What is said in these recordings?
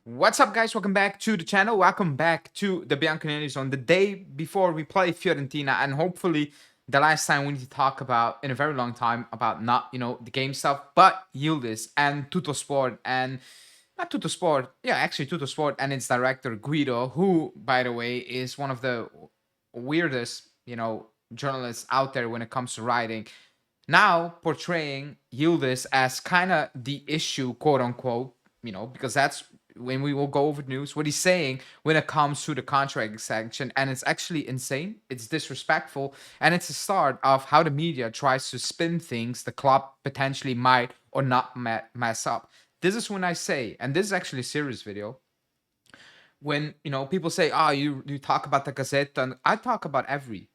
What's up, guys? Welcome back to the channel. Welcome back to the Bianconeri on the day before we play Fiorentina, and hopefully the last time we need to talk about in a very long time about not the game stuff, but Yildiz and Tuttosport and not Tuttosport, yeah, actually Tuttosport and its director Guido, who, by the way, is one of the weirdest journalists out there when it comes to writing. Now portraying Yildiz as kind of the issue, quote unquote, because that's when we will go over news, what he's saying when it comes to the contract extension. And it's actually insane. It's disrespectful. And it's the start of how the media tries to spin things the club potentially might or not mess up. This is when I say, and this is actually a serious video, when people say, oh, you talk about the Gazette, and I talk about every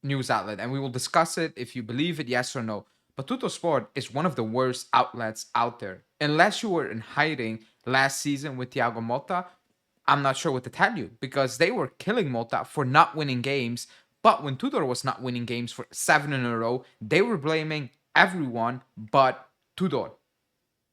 news outlet, and we will discuss it if you believe it, yes or no. But Tuttosport is one of the worst outlets out there. Unless you were in hiding last season with Thiago Motta, I'm not sure what to tell you, because they were killing Motta for not winning games. But when Tudor was not winning games for 7 in a row, they were blaming everyone but Tudor.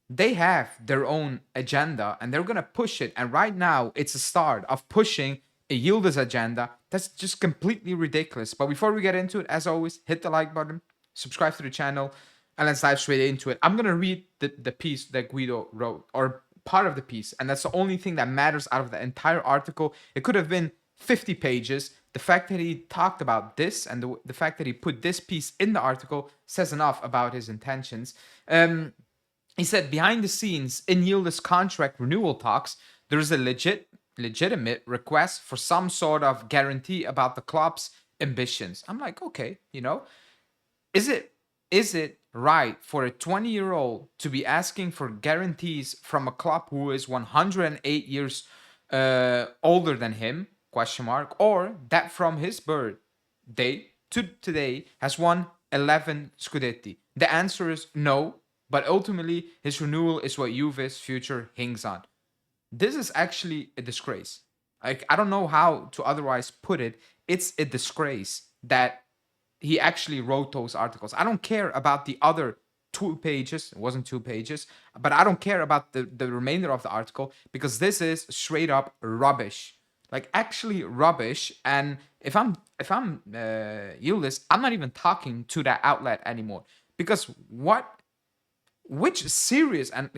They have their own agenda and they're going to push it. And right now, it's a start of pushing a Yildiz agenda that's just completely ridiculous. But before we get into it, as always, hit the like button, subscribe to the channel, and let's dive straight into it. I'm going to read the piece that Guido wrote, or part of the piece, and that's the only thing that matters out of the entire article. It could have been 50 pages. The fact that he talked about this and the fact that he put this piece in the article says enough about his intentions. He said, behind the scenes in Yildiz contract renewal talks, there is a legitimate request for some sort of guarantee about the club's ambitions. I'm like, okay, is it right for a 20-year-old to be asking for guarantees from a club who is 108 years older than him? Question mark. Or that from his birthday to today has won 11 Scudetti. The answer is no. But ultimately, his renewal is what Juve's future hangs on. This is actually a disgrace. Like, I don't know how to otherwise put it. It's a disgrace that he actually wrote those articles. I don't care about the other 2 pages. It wasn't 2 pages. But I don't care about the remainder of the article, because this is straight up rubbish. Like, actually rubbish. And if I'm Yildiz, I'm not even talking to that outlet anymore. Because which serious, and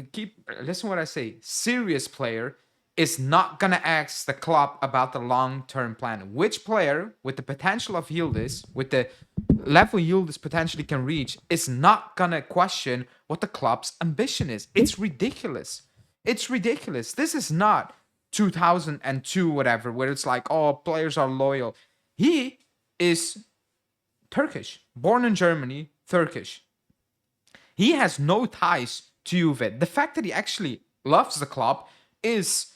listen what I say, serious player is not gonna ask the club about the long-term plan? Which player with the potential of Yildiz, with the level Yildiz potentially can reach, is not gonna question what the club's ambition is? It's ridiculous. It's ridiculous. This is not 2002 whatever, where it's like, oh, players are loyal. He is Turkish, born in Germany, Turkish. He has no ties to Juve. The fact that he actually loves the club is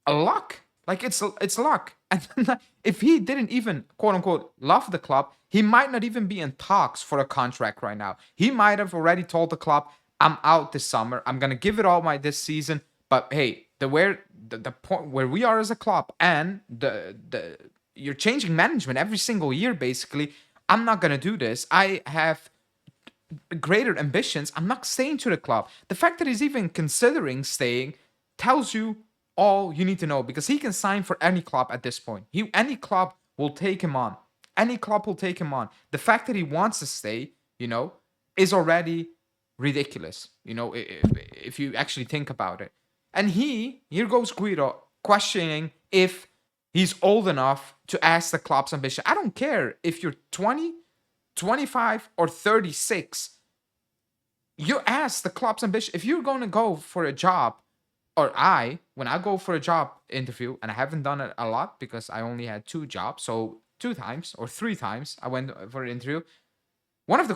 a luck. Like, it's luck. And if he didn't even, quote unquote, love the club, he might not even be in talks for a contract right now. He might have already told the club, I'm out this summer. I'm gonna give it all this season. But hey, the point where we are as a club, and you're changing management every single year, basically. I'm not gonna do this. I have greater ambitions. I'm not staying to the club. The fact that he's even considering staying tells you all you need to know, because he can sign for any club at this point. Any club will take him on. Any club will take him on. The fact that he wants to stay, is already ridiculous, if you actually think about it. And here goes Guido questioning if he's old enough to ask the club's ambition. I don't care if you're 20, 25, or 36. You ask the club's ambition. If you're going to go for a job, or when I go for a job interview, and I haven't done it a lot because I only had 2 jobs, so 2 times or 3 times I went for an interview. One of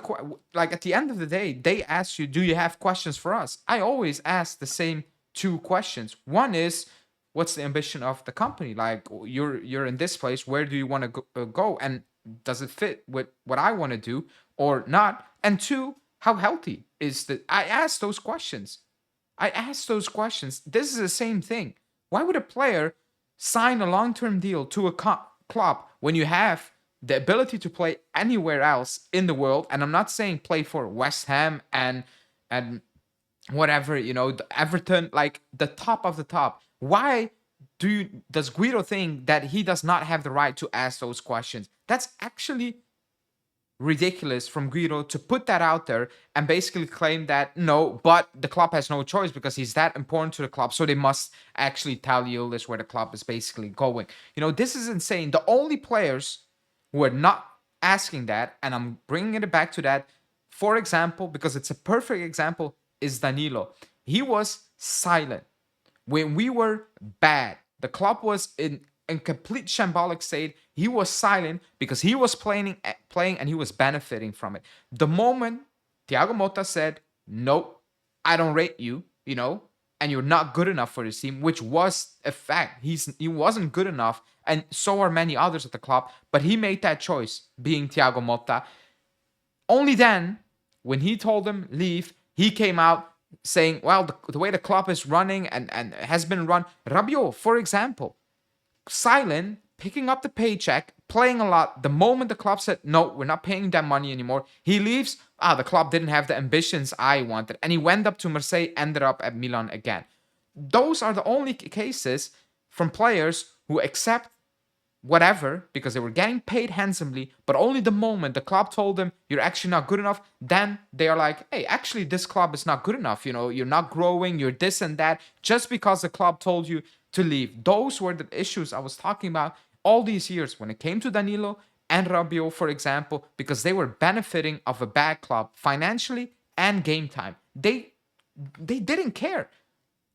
at the end of the day, they ask you, do you have questions for us? I always ask the same 2 questions. One is, what's the ambition of the company? Like, you're in this place, where do you want to go? And does it fit with what I want to do or not? And 2, how healthy is the... I ask those questions. This is the same thing. Why would a player sign a long-term deal to a club when you have the ability to play anywhere else in the world? And I'm not saying play for West Ham and whatever, the Everton, like the top of the top. Why does Guido think that he does not have the right to ask those questions? That's actually ridiculous from Guido to put that out there and basically claim that no, but the club has no choice because he's that important to the club, so they must actually tell Yildiz where the club is basically going. This is insane. The only players who are not asking that, and I'm bringing it back to that, for example, because it's a perfect example, is Danilo. He was silent when we were bad. The club was in complete shambolic state. He was silent because he was playing and he was benefiting from it. The moment Thiago Motta said, "Nope, I don't rate you," and you're not good enough for this team, which was a fact. He wasn't good enough, and so are many others at the club. But he made that choice, being Thiago Motta. Only then, when he told him leave, he came out saying, well, the way the club is running and has been run. Rabiot, for example, silent, picking up the paycheck, playing a lot. The moment the club said, no, we're not paying that money anymore, he leaves. The club didn't have the ambitions I wanted. And he went up to Marseille, ended up at Milan again. Those are the only cases from players who accept whatever because they were getting paid handsomely, but only the moment the club told them you're actually not good enough, then they are like, hey, actually this club is not good enough, you're not growing, you're this and that, just because the club told you to leave. Those were the issues I was talking about all these years when it came to Danilo and Rabiot, for example, because they were benefiting of a bad club financially and game time. They didn't care.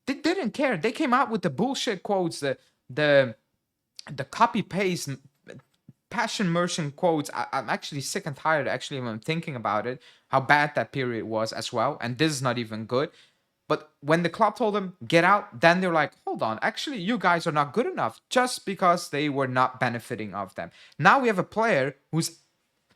They came out with the bullshit quotes, the copy paste passion merchant quotes. I'm actually sick and tired, actually, when I'm thinking about it, how bad that period was as well. And this is not even good. But when the club told them get out, then they're like, hold on, actually, you guys are not good enough, just because they were not benefiting of them. Now we have a player who's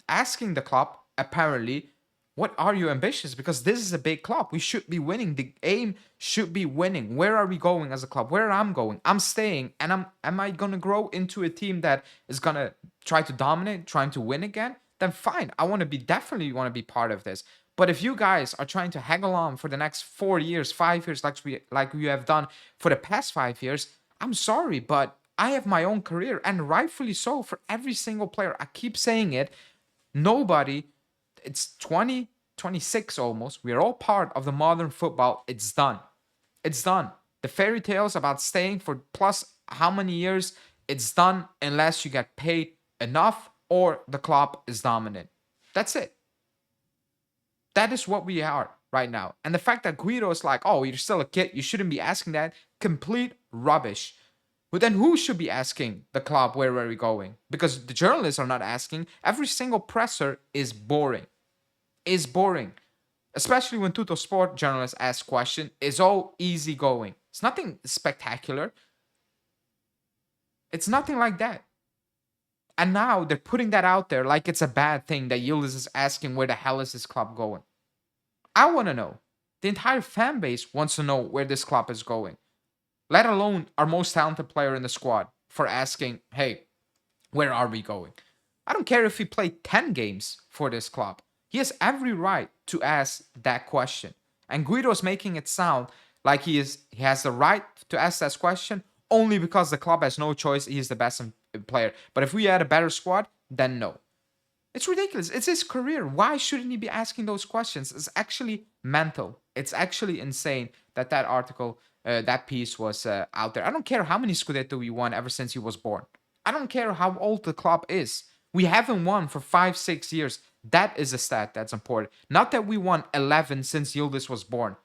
asking the club, apparently, what are your ambitions? Because this is a big club. We should be winning. The aim should be winning. Where are we going as a club? Where I'm going? I'm staying. And am I going to grow into a team that is going to try to dominate, trying to win again? Then fine. I want to definitely want to be part of this. But if you guys are trying to haggle on for the next 4 years, 5 years, like we have done for the past 5 years, I'm sorry, but I have my own career, and rightfully so, for every single player. I keep saying it. Nobody, it's 2026 almost. We're all part of the modern football. It's done. It's done. The fairy tales about staying for plus how many years, it's done unless you get paid enough or the club is dominant. That's it. That is what we are right now. And the fact that Guido is like, oh, you're still a kid, you shouldn't be asking that, complete rubbish. But then who should be asking the club where are we going? Because the journalists are not asking. Every single presser is boring. Is boring. Especially when Tuttosport journalists ask questions. It's all easy going. It's nothing spectacular. It's nothing like that. And now they're putting that out there like it's a bad thing that Yildiz is asking where the hell is this club going. I want to know. The entire fan base wants to know where this club is going. Let alone our most talented player in the squad for asking, hey, where are we going? I don't care if he played 10 games for this club. He has every right to ask that question. And Guido is making it sound like he has the right to ask that question only because the club has no choice. He is the best player. But if we had a better squad, then no. It's ridiculous. It's his career. Why shouldn't he be asking those questions? It's actually mental. It's actually insane that article, that piece was out there. I don't care how many Scudetto we won ever since he was born. I don't care how old the club is. We haven't won for 5-6 years. That is a stat that's important. Not that we won 11 since Yildiz was born.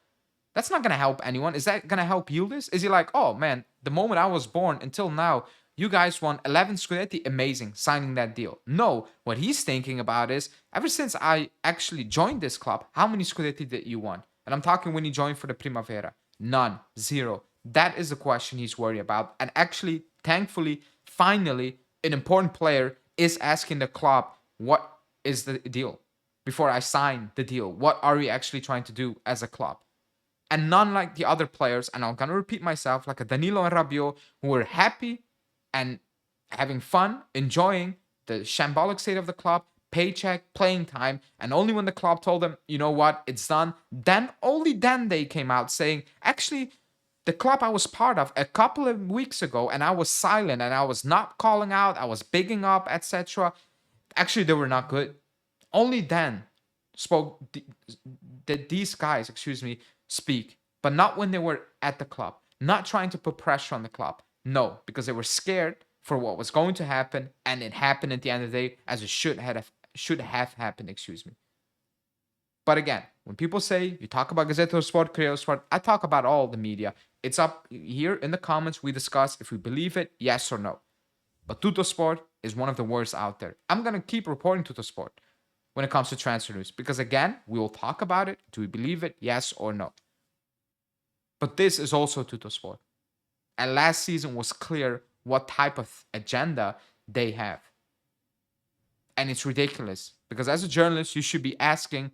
That's not going to help anyone. Is that going to help Yildiz? Is he like, oh man, the moment I was born until now, you guys won 11 Scudetti, amazing, signing that deal. No, what he's thinking about is, ever since I actually joined this club, how many Scudetti did you won? And I'm talking when he joined for the Primavera. None, zero. That is the question he's worried about. And actually, thankfully, finally, an important player is asking the club, what is the deal? Before I sign the deal, what are we actually trying to do as a club? And none like the other players, and I'm going to repeat myself, like a Danilo and Rabiot, who were happy and having fun, enjoying the shambolic state of the club, paycheck, playing time, and only when the club told them, you know what, it's done, then only then they came out saying, actually, the club I was part of a couple of weeks ago, and I was silent and I was not calling out, I was bigging up, etc. Actually, they were not good. Only then did these guys, speak, but not when they were at the club, not trying to put pressure on the club. No, because they were scared for what was going to happen, and it happened at the end of the day as it should have happened. But again, when people say you talk about Tuttosport, Sport, I talk about all the media. It's up here in the comments. We discuss if we believe it, yes or no. But Tuttosport is one of the worst out there. I'm gonna keep reporting Tuttosport when it comes to transfer news because again, we will talk about it. Do we believe it, yes or no? But this is also Tuttosport, and last season was clear what type of agenda they have, and it's ridiculous because as a journalist, you should be asking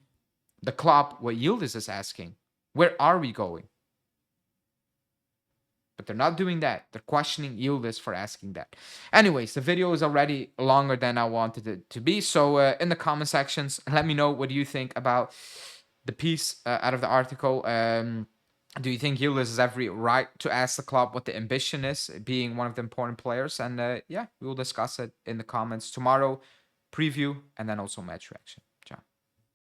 the club what Yildiz is asking. Where are we going? But they're not doing that. They're questioning Yildiz for asking that. Anyways, the video is already longer than I wanted it to be. So in the comment sections, let me know what do you think about the piece out of the article. Do you think Yildiz has every right to ask the club what the ambition is, being one of the important players? And yeah, we will discuss it in the comments tomorrow, preview, and then also match reaction.